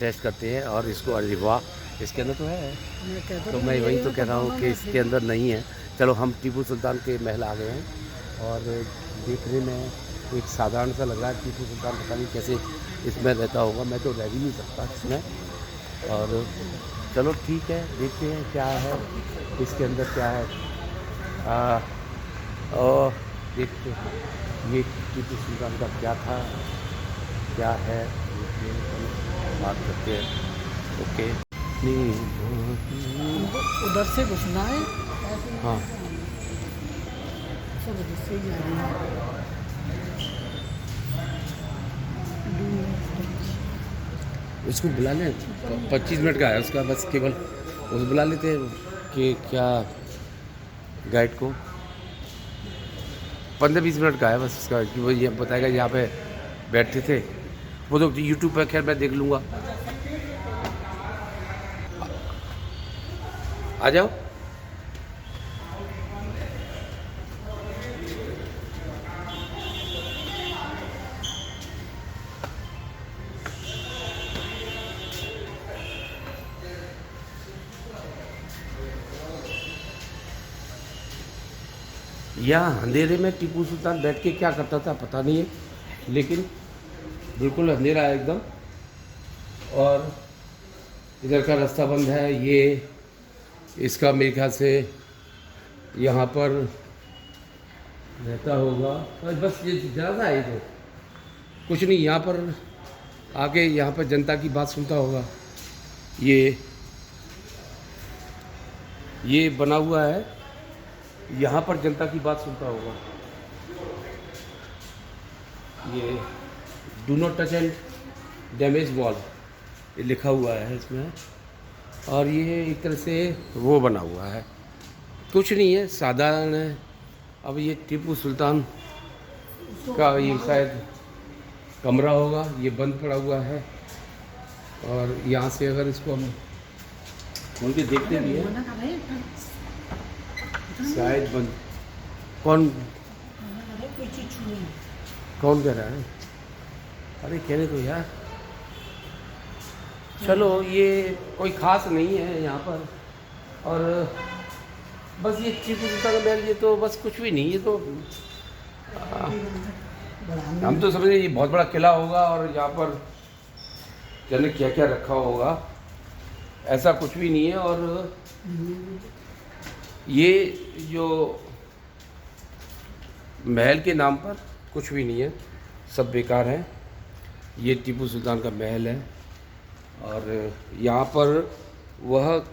Test करते हैं और इसको अरे वाह, इसके अंदर तो है। तो मैं वही तो कह रहा हूँ कि इसके अंदर नहीं है। चलो हम टीपू सुल्तान के महल आ गए हैं और देखने में एक साधारण सा लग रहा है। टीपू सुल्तान पता नहीं कैसे इसमें रहता होगा, मैं तो रह भी नहीं सकता इसमें। और चलो ठीक है, देखते हैं क्या है इसके अंदर, क्या है। और देखते हैं ये टीपू सुल्तान का क्या था, क्या है, बात करते हैं। ओके, उधर से घुसना है। हाँ सब उधर से ही जा रही है। उसको बुला लें, 25 मिनट का है उसका, बस केवल उस बुला लेते हैं कि क्या गाइड को 15-20 मिनट का है बस उसका, कि वो ये बताएगा यहाँ पे बैठते थे। वो तो यूट्यूब पर खैर मैं देख लूँगा। आ जाओ। यहाँ अंधेरे में टीपू सुल्तान बैठ के क्या करता था पता नहीं है, लेकिन बिल्कुल अंधेरा है एकदम। और इधर का रास्ता बंद है। ये इसका मेरे ख्याल से यहाँ पर रहता होगा। और बस ये ज़्यादा है, तो कुछ नहीं। यहाँ पर आके यहाँ पर जनता की बात सुनता होगा। ये बना हुआ है, यहाँ पर जनता की बात सुनता होगा। ये do not touch and damage wall, ये लिखा हुआ है इसमें। और ये एक तरह से वो बना हुआ है, कुछ नहीं है, साधारण है। अब ये टीपू सुल्तान का ये शायद कमरा होगा, ये बंद पड़ा हुआ है। और यहाँ से अगर इसको हम खोल के देखते भी हैं, शायद बंद। कौन कौन कह रहा है? अरे कहने तो यार। चलो, ये कोई ख़ास नहीं है यहाँ पर। और बस ये टीपू सुल्तान का महल, ये तो बस कुछ भी नहीं। ये तो हम तो समझे ये बहुत बड़ा किला होगा और यहाँ पर जाने क्या क्या रखा होगा, ऐसा कुछ भी नहीं है। और ये जो महल के नाम पर कुछ भी नहीं है, सब बेकार है। ये टीपू सुल्तान का महल है और यहाँ पर वह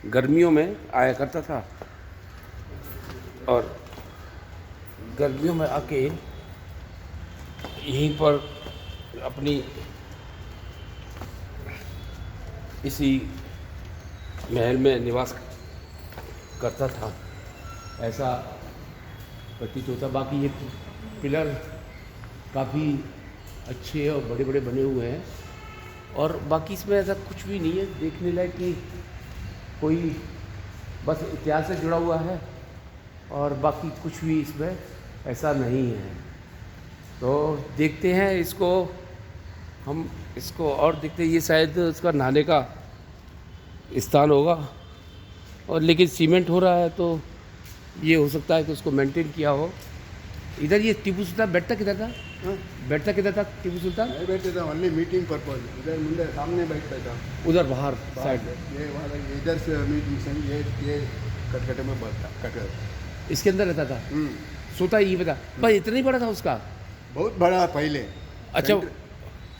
गर्मियों में आया करता था और गर्मियों में आके यहीं पर अपनी इसी महल में निवास करता था, ऐसा प्रतीत होता। बाकी ये पिलर काफ़ी अच्छे और बड़े बड़े बने हुए हैं और बाकी इसमें ऐसा कुछ भी नहीं है देखने लायक कि कोई, बस इतिहास से जुड़ा हुआ है और बाकी कुछ भी इसमें ऐसा नहीं है। तो देखते हैं इसको, हम इसको और देखते हैं। ये शायद उसका नहाने का स्थान होगा, और लेकिन सीमेंट हो रहा है तो ये हो सकता है कि उसको मेंटेन किया हो। इधर ये टीपू सुल्तान बैठता किधर था? बैठता किधर था टीपू सुल्तान? नहीं बैठते था, ओनली मीटिंग पर्पज। इधर मुंडे सामने बैठता था, उधर बाहर साइड। ये वहाँ इधर से मीटिंग से ये कटकटे में बैठता कटकट। इसके अंदर रहता था, सोता ये बता। पर इतना ही बड़ा था उसका? बहुत बड़ा पहले। अच्छा।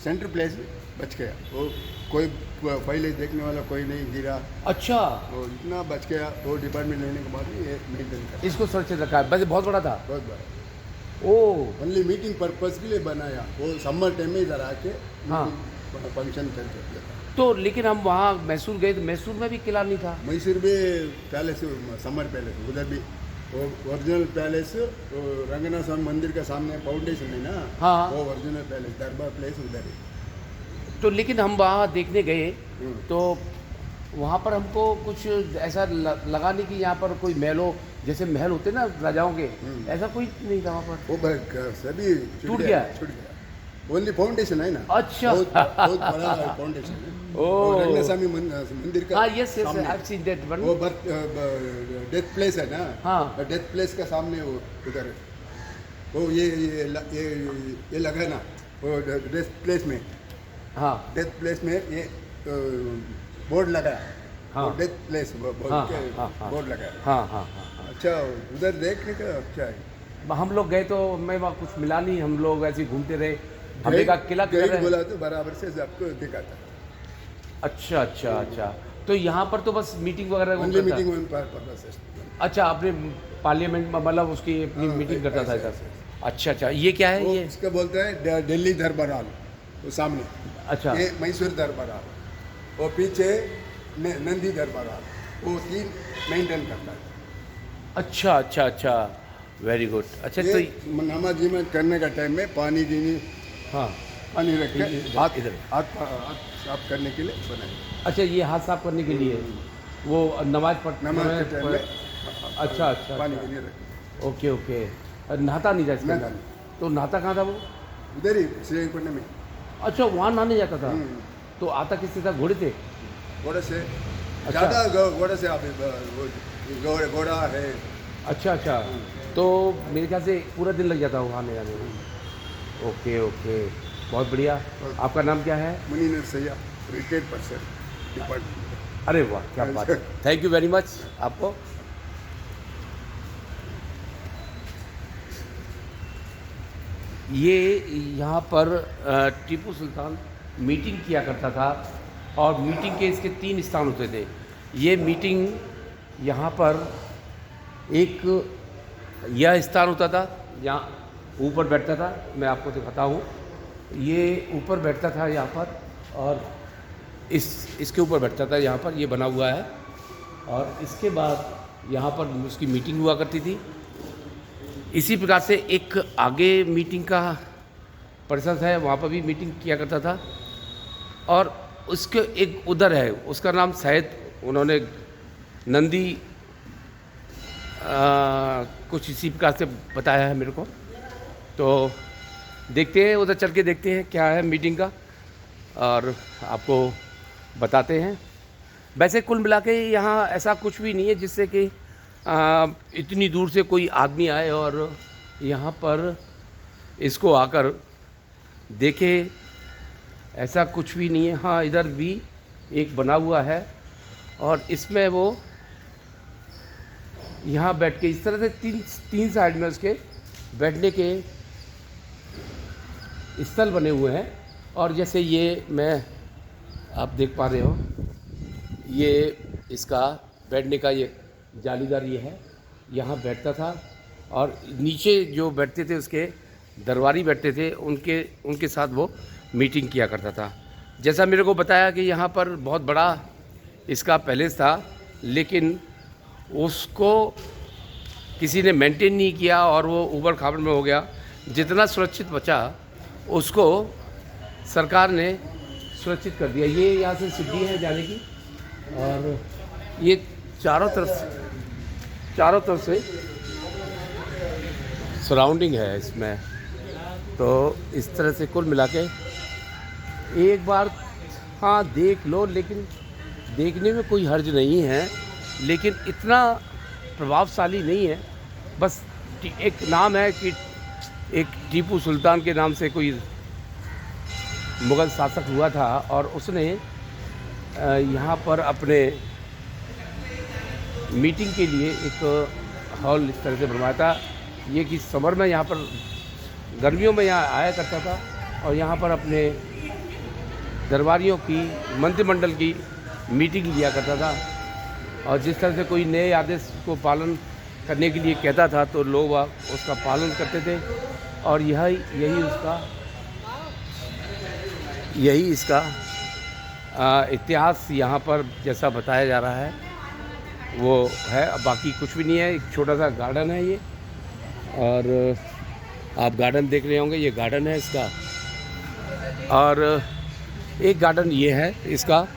सेंटर प्लेस बच गया वो, कोई पहले देखने वाला कोई नहीं गिरा। अच्छा, वो इतना बच गया, वो डिपार्टमेंट लेने के बाद ये मेंटेन कर। इसको सुरक्षित रखा है, बस बहुत बड़ा था। बहुत बड़ा, ओह, ओनली मीटिंग पर्पज के लिए बनाया। वो समर टाइम में इधर आके हाँ। फंक्शन करके। तो लेकिन हम वहाँ मैसूर गए तो मैसूर में भी किला नहीं था। मैसूर में पैलेस, समर पैलेस उधर भी, वो ओरिजिनल पैलेस, वो रंगनाथ स्वामी मंदिर का सामने फाउंडेशन है ना, हाँ। वो ओरिजिनल पैलेस, दरबार प्लेस उधर है। तो लेकिन हम वहाँ देखने गए तो वहाँ पर हमको कुछ ऐसा लगा नहीं कि यहाँ पर कोई महल हो, जैसे महल होते ना राजाओं के, ऐसा कोई नहीं था वहाँ पर। वो सभी टूट गया। छूट गया। ओनली फाउंडेशन है ना। अच्छा। बहुत बड़ा फाउंडेशन है। ओह। रंगनास्वामी मंदिर का हाँ यस यस सामने। I have seen that one. वो बर्थ डेथ प्लेस है ना। हाँ। डेथ प्लेस का सामने वो उधर है। वो ये लगा ना वो डेथ प्लेस में। हाँ डेथ प्लेस में ये बोर्ड लगा। हाँ। डेथ प्लेस हाँ, हाँ, हाँ। बोर्ड लगा। हाँ हाँ हाँ। अच्छा उधर देखने का अच्छा है। हम लोग गए तो मैं वहाँ कुछ मिला नहीं, हम लोग ऐसे ही घूमते रहे। हमने कहा किला किधर गाइड है? बोला तो बराबर से आपको दिखाता। अच्छा अच्छा अच्छा। तो यहाँ पर तो बस मीटिंग वगैरह ओनली होता था। मीटिंग पर्पस है। अच्छा आपने पार्लियामेंट में मतलब उसकी अपनी हाँ, मीटिंग करता था ऐसे, इधर। अच्छा अच्छा ये क्या है वो ये? इसका बोलते हैं दिल्ली दरबार हॉल। वो सामने अच्छा ये मैसूर दरबार हॉल, वो पीछे नंदी दरबार हॉल। वो 3 मेंटेन करता है। अच्छा अच्छा अच्छा वेरी गुड। अच्छा तो ये नमाज इमाम करने का टाइम में पानी दीनी हाँ पानी रख के इधर- हाथ इधर। हाथ साफ करने के लिए बनाए। अच्छा ये हाथ साफ करने के लिए वो नमाज नमाज के टाइम में अच्छा अच्छा पानी अच्छा। के लिए रखे। Okay okay. नहाता नहीं था इसके नहाता अंदर? तो नहाता कहाँ था वो? उधर ही श्रीरंगपट्टनम में। अच्छा वहाँ नहाने जाता था। तो आता किससे था? घोड़े थे? घोड़े से अच्छा। ज़्यादा घोड़े से आप घोड़ा है। अच्छा अच्छा। तो मेरे ख्याल से पूरा दिन लग जाता है वहाँ जाने में। ओके ओके बहुत बढ़िया। आपका नाम क्या है? मुनी नरसैया, रिटायर्ड पर्सन डिपार्टमेंट। अरे वाह क्या बात है। थैंक यू वेरी मच आपको। ये यहाँ पर टीपू सुल्तान मीटिंग किया करता था और मीटिंग के इसके 3 स्थान होते थे। ये मीटिंग यहाँ पर एक यह स्थान होता था, यहाँ ऊपर बैठता था। मैं आपको दिखाता हूँ, ये ऊपर बैठता था यहाँ पर और इसके ऊपर बैठता था यहाँ पर, ये बना हुआ है। और इसके बाद यहाँ पर उसकी मीटिंग हुआ करती थी। इसी प्रकार से एक आगे मीटिंग का परिसर है, वहाँ पर भी मीटिंग किया करता था। और उसके एक उधर है, उसका नाम शायद उन्होंने नंदी कुछ इसी प्रकार से बताया है मेरे को। तो देखते हैं, उधर चल के देखते हैं क्या है मीटिंग का और आपको बताते हैं। वैसे कुल मिला के यहाँ ऐसा कुछ भी नहीं है जिससे कि इतनी दूर से कोई आदमी आए और यहाँ पर इसको आकर देखे, ऐसा कुछ भी नहीं है। हाँ इधर भी एक बना हुआ है और इसमें वो यहाँ बैठ के इस तरह से तीन साइड में उसके बैठने के स्थल बने हुए हैं। और जैसे ये मैं आप देख पा रहे हो, ये इसका बैठने का ये जालीदार ये है, यहाँ बैठता था। और नीचे जो बैठते थे उसके दरबारी बैठते थे, उनके साथ वो मीटिंग किया करता था। जैसा मेरे को बताया कि यहाँ पर बहुत बड़ा इसका पैलेस था, लेकिन उसको किसी ने मेंटेन नहीं किया और वो ऊबड़ खाबड़ में हो गया। जितना सुरक्षित बचा उसको सरकार ने सुरक्षित कर दिया। ये यहाँ से सीढ़ी है जाने की और ये चारों तरफ से सराउंडिंग है इसमें। तो इस तरह से कुल मिला के एक बार हाँ देख लो, लेकिन देखने में कोई हर्ज नहीं है, लेकिन इतना प्रभावशाली नहीं है। बस एक नाम है कि एक टीपू सुल्तान के नाम से कोई मुग़ल शासक हुआ था और उसने यहाँ पर अपने मीटिंग के लिए एक हॉल इस तरह से बनवाया था। ये कि समर में यहाँ पर, गर्मियों में यहाँ आया करता था और यहाँ पर अपने दरबारियों की, मंत्रिमंडल की मीटिंग लिया करता था। और जिस तरह से कोई नए आदेश को पालन करने के लिए कहता था तो लोग उसका पालन करते थे। और यही इसका इतिहास यहाँ पर जैसा बताया जा रहा है वो है। अब बाकी कुछ भी नहीं है। एक छोटा सा गार्डन है ये, और आप गार्डन देख रहे होंगे, ये गार्डन है इसका। और एक गार्डन ये है इसका,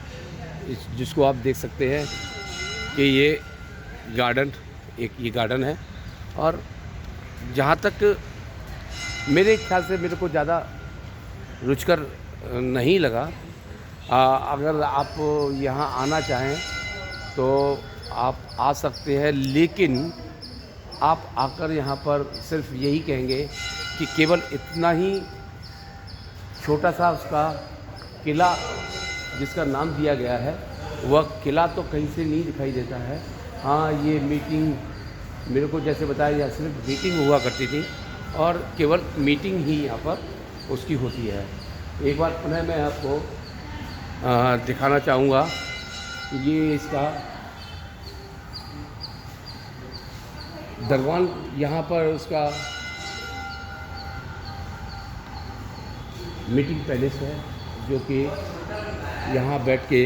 जिसको आप देख सकते हैं कि ये गार्डन है। और जहाँ तक मेरे ख्याल से मेरे को ज़्यादा रुचिकर नहीं लगा। अगर आप यहाँ आना चाहें तो आप आ सकते हैं, लेकिन आप आकर यहाँ पर सिर्फ यही कहेंगे कि केवल इतना ही छोटा सा उसका किला जिसका नाम दिया गया है, वह किला तो कहीं से नहीं दिखाई देता है। हाँ, ये मीटिंग मेरे को जैसे बताया यहाँ सिर्फ मीटिंग हुआ करती थी और केवल मीटिंग ही यहाँ पर उसकी होती है। एक बार पुनः मैं आपको दिखाना चाहूँगा कि ये इसका दरबान, यहाँ पर उसका मीटिंग पैलेस है, जो कि यहाँ बैठ के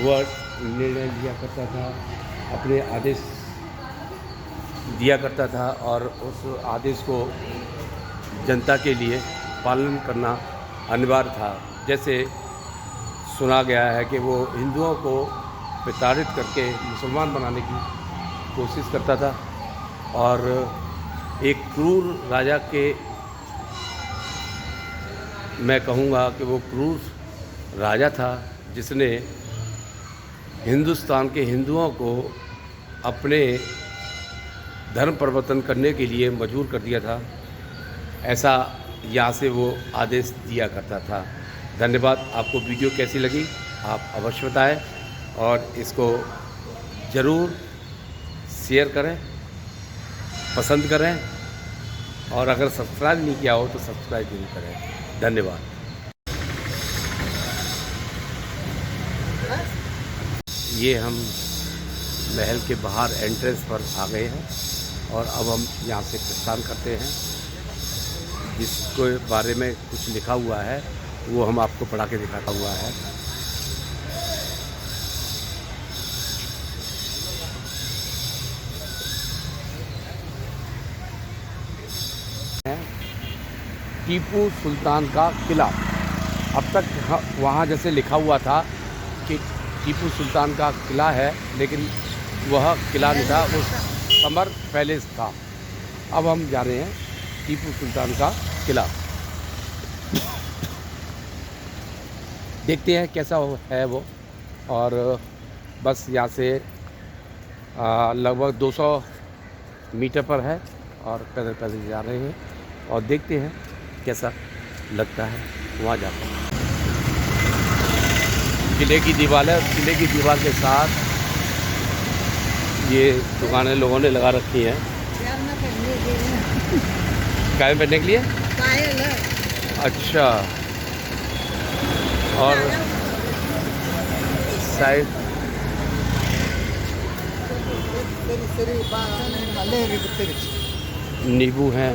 वह निर्णय लिया करता था, अपने आदेश दिया करता था और उस आदेश को जनता के लिए पालन करना अनिवार्य था। जैसे सुना गया है कि वो हिंदुओं को प्रताड़ित करके मुसलमान बनाने की कोशिश करता था और एक क्रूर राजा के, मैं कहूँगा कि वो क्रूर राजा था जिसने हिंदुस्तान के हिंदुओं को अपने धर्म परिवर्तन करने के लिए मजबूर कर दिया था। ऐसा यहाँ से वो आदेश दिया करता था। धन्यवाद। आपको वीडियो कैसी लगी आप अवश्य बताएं और इसको ज़रूर शेयर करें, पसंद करें और अगर सब्सक्राइब नहीं किया हो तो सब्सक्राइब जरूर करें। धन्यवाद। ये हम महल के बाहर एंट्रेंस पर आ गए हैं और अब हम यहाँ से प्रस्थान करते हैं। जिसके बारे में कुछ लिखा हुआ है वो हम आपको पढ़ा के दिखाता हुआ है। टीपू सुल्तान का किला। अब तक वहाँ जैसे लिखा हुआ था कि टीपू सुल्तान का किला है, लेकिन वह किला नहीं था, वो समर पैलेस था। अब हम जा रहे हैं टीपू सुल्तान का किला, देखते हैं कैसा है वो। और बस यहाँ से लगभग 200 मीटर पर है और पैदल पैदल जा रहे हैं और देखते हैं कैसा लगता है वहाँ जाकर। किले की दीवार है, किले की दीवार के साथ ये दुकानें लोगों ने लगा रखी हैं। काय में पहनने के लिए? अच्छा। और साइड नींबू हैं।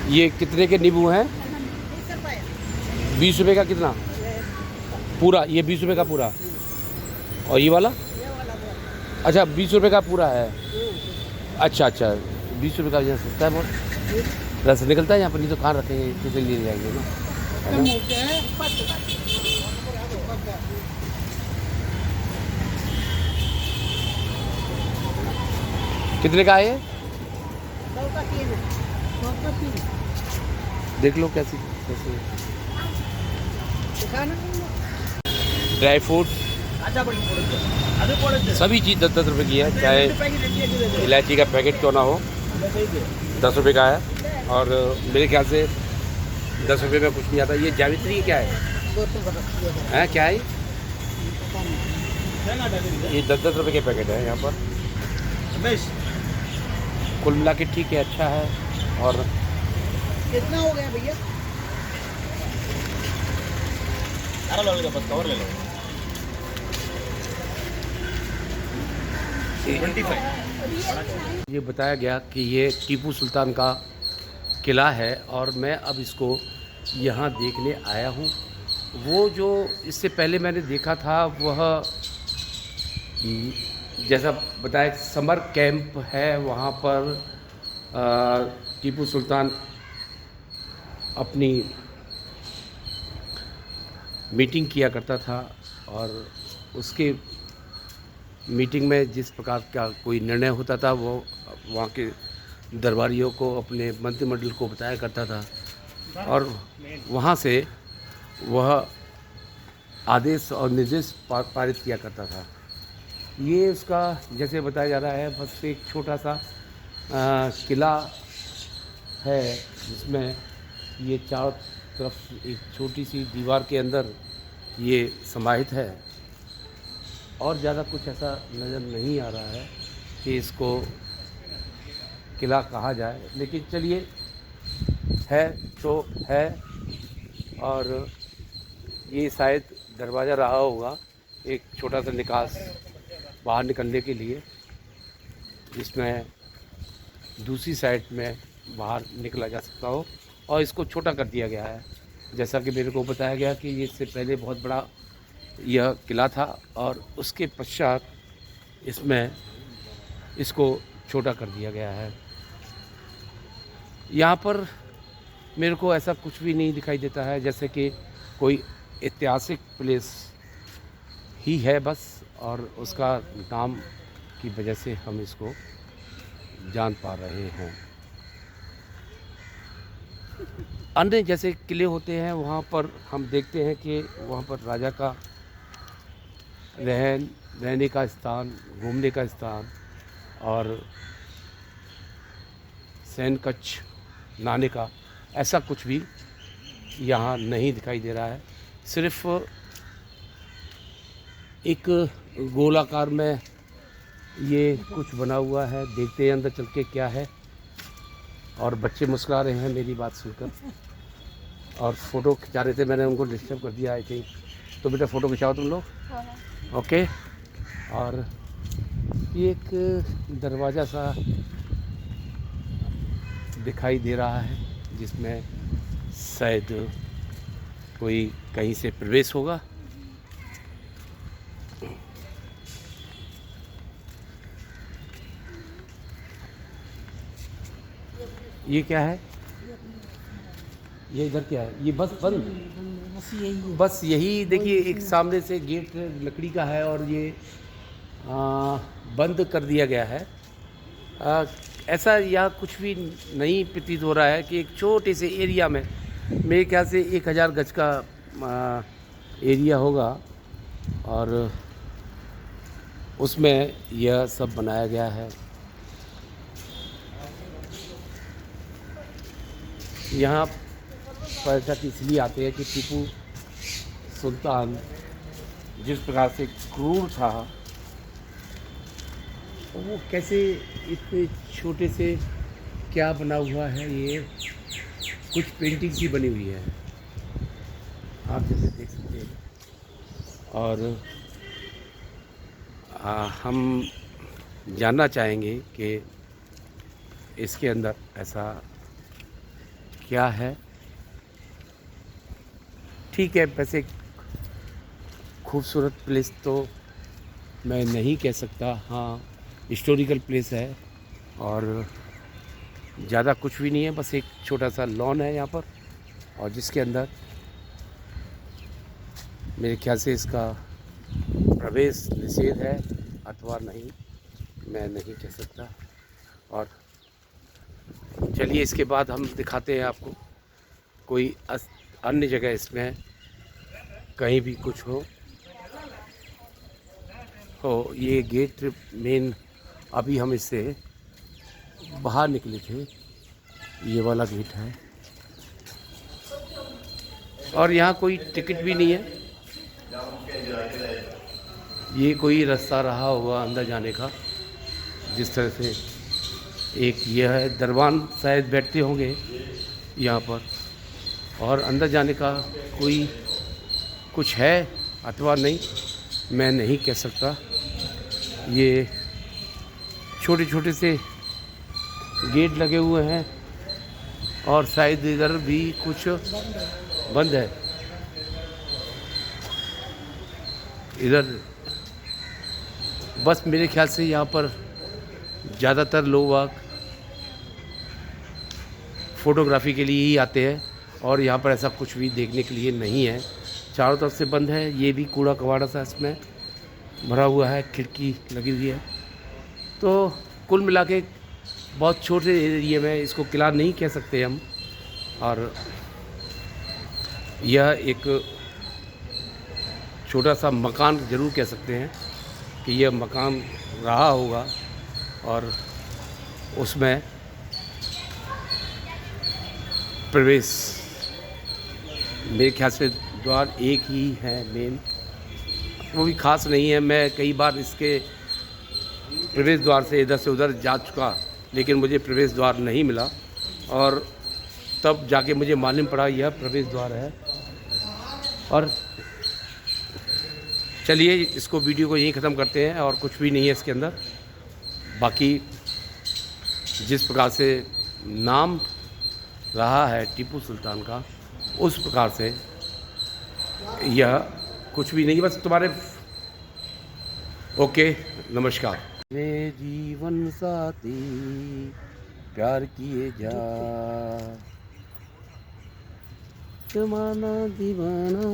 ये कितने के नींबू हैं? 20 रुपये का कितना पूरा? ये 20 रुपये का पूरा। और ये वाला? अच्छा, 20 रुपये का पूरा है। अच्छा अच्छा, 20 रुपये का यहाँ सस्ता है बहुत। रस निकलता है यहाँ पर, नहीं तो कहाँ रखेंगे, किसे लिए जाएंगे ना, है ना? कितने का है ये? देख लो कैसी कैसी ड्राई फ्रूट सभी चीज़ 10-10 रुपये की है। चाहे इलायची का पैकेट क्यों ना हो, 10 रुपये का है। और मेरे ख्याल से 10 रुपये में कुछ नहीं आता। ये जावित्री क्या है? हैं क्या है ये? 10-10 रुपये के पैकेट है यहाँ पर। कुल मिला के ठीक है, अच्छा है। और कितना हो गया भैया? बस कवर ले लो। 25। ये बताया गया कि ये टीपू सुल्तान का किला है और मैं अब इसको यहाँ देखने आया हूँ। वो जो इससे पहले मैंने देखा था वह जैसा बताया समर कैंप है, वहाँ पर टीपू सुल्तान अपनी मीटिंग किया करता था और उसके मीटिंग में जिस प्रकार का कोई निर्णय होता था वो वहाँ के दरबारियों को, अपने मंत्रिमंडल को बताया करता था। और वहाँ से वह आदेश और निर्देश पारित किया करता था। ये उसका जैसे बताया जा रहा है बस एक छोटा सा किला है जिसमें ये चारों तरफ एक छोटी सी दीवार के अंदर ये समाहित है और ज़्यादा कुछ ऐसा नज़र नहीं आ रहा है कि इसको किला कहा जाए, लेकिन चलिए है तो है। और ये शायद दरवाज़ा रहा होगा एक छोटा सा निकास बाहर निकलने के लिए, जिसमें दूसरी साइड में बाहर निकला जा सकता हो, और इसको छोटा कर दिया गया है। जैसा कि मेरे को बताया गया कि ये इससे पहले बहुत बड़ा यह किला था और उसके पश्चात इसमें इसको छोटा कर दिया गया है। यहाँ पर मेरे को ऐसा कुछ भी नहीं दिखाई देता है जैसे कि कोई ऐतिहासिक प्लेस ही है बस, और उसका नाम की वजह से हम इसको जान पा रहे हैं। अन्य जैसे किले होते हैं वहाँ पर हम देखते हैं कि वहाँ पर राजा का रहने का स्थान, घूमने का स्थान और सैन्य कक्ष, नहाने का, ऐसा कुछ भी यहाँ नहीं दिखाई दे रहा है। सिर्फ एक गोलाकार में ये कुछ बना हुआ है। देखते हैं अंदर चल के क्या है। और बच्चे मुस्कुरा रहे हैं मेरी बात सुनकर और फ़ोटो खिंचा रहे थे, मैंने उनको डिस्टर्ब कर दिया आई थिंक। तो बेटा फ़ोटो खिंचाओ तुम लोग, ओके। और ये एक दरवाज़ा सा दिखाई दे रहा है जिसमें शायद कोई कहीं से प्रवेश होगा। ये क्या है? ये इधर क्या है? ये बस बंद, बस यही देखिए एक सामने से गेट लकड़ी का है और ये बंद कर दिया गया है। ऐसा यहाँ कुछ भी नहीं प्रतीत हो रहा है कि एक छोटे से एरिया में, मेरे ख्याल से 1000 गज का एरिया होगा और उसमें यह सब बनाया गया है। यहाँ पर्यटक इसलिए आते हैं कि टीपू सुल्तान जिस प्रकार से क्रूर था, वो कैसे इतने छोटे से क्या बना हुआ है, ये कुछ पेंटिंग सी बनी हुई है, आप जैसे देख सकते हैं। और हम जानना चाहेंगे कि इसके अंदर ऐसा क्या है। ठीक है, वैसे खूबसूरत प्लेस तो मैं नहीं कह सकता, हाँ हिस्टोरिकल प्लेस है और ज़्यादा कुछ भी नहीं है, बस एक छोटा सा लॉन है यहाँ पर और जिसके अंदर मेरे ख्याल से इसका प्रवेश निषेध है अथवा नहीं, मैं नहीं कह सकता। और चलिए इसके बाद हम दिखाते हैं आपको कोई अन्य जगह इसमें कहीं भी कुछ हो। ये गेट मेन, अभी हम इससे बाहर निकले थे, ये वाला गेट है और यहाँ कोई टिकट भी नहीं है। ये कोई रास्ता रहा होगा अंदर जाने का, जिस तरह से एक यह है, दरबान शायद बैठते होंगे यहाँ पर, और अंदर जाने का कोई कुछ है अथवा नहीं, मैं नहीं कह सकता। ये छोटे छोटे से गेट लगे हुए हैं और शायद इधर भी कुछ बंद है। इधर बस मेरे ख्याल से यहाँ पर ज़्यादातर लोग फ़ोटोग्राफी के लिए ही आते हैं और यहाँ पर ऐसा कुछ भी देखने के लिए नहीं है। चारों तरफ से बंद है, ये भी कूड़ा कबाड़ा सा इसमें भरा हुआ है, खिड़की लगी हुई है। तो कुल मिला के बहुत छोटे एरिया में इसको किला नहीं कह सकते हम। और यह एक छोटा सा मकान ज़रूर कह सकते हैं कि यह मकान रहा होगा और उसमें प्रवेश मेरे ख्याल से द्वार एक ही है मेन, वो भी ख़ास नहीं है। मैं कई बार इसके प्रवेश द्वार से इधर से उधर जा चुका, लेकिन मुझे प्रवेश द्वार नहीं मिला और तब जाके मुझे मालूम पड़ा यह प्रवेश द्वार है। और चलिए इसको वीडियो को यहीं ख़त्म करते हैं और कुछ भी नहीं है इसके अंदर। बाकी जिस प्रकार से नाम रहा है टीपू सुल्तान का, उस प्रकार से यह कुछ भी नहीं, बस तुम्हारे ओके नमस्कार। मेरे जीवन साथी प्यार किए जा, जमाना दीवाना।